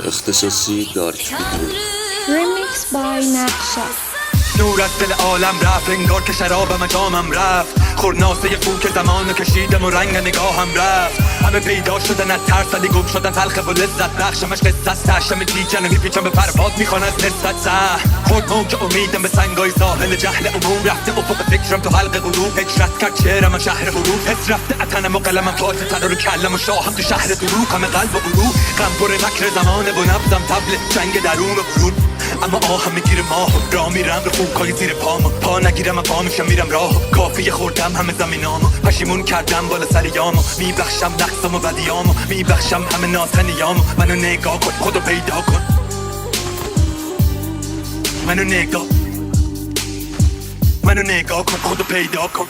اختصاصی دارک ویدیو. Remix by Naksha. نور از دل عالم رفت، انگار که شرابم جامم رفت. خورناسه فوک زمانو کشیدم و رنگ نگاهم رفت. همه پیدا شدن از ترس ولی گم شدن تلخ و لذت بخشمش قصه است. تشم گیجن و میپیچم به پرواز میخوان از نسبت خود موج امیدم به سنگای ساحل جهل عموم رفته افق فکرم تو حلق غروب. هجرت کرد چهرم شهر حروف، حس رفته اتنم و قلمم تاج تنر و کلم و شاهم تو شهر دروغ. همه قلب و عروق غم پر مکر زمانه و نبضم طبل جنگ درون و برون. اما آهم میگیره ماه راه میرم به خوکای زیر پامو، پا نگیرم پا میشم میرم راه. کافی خوردم همه زمینامو، پشیمون کردم بالا سریامو. میبخشم نقصم و بدیامو، میبخشم همه ناتنیامو. منو نگاه کن خودو پیدا کن، منو نگاه کن خودو پیدا کن.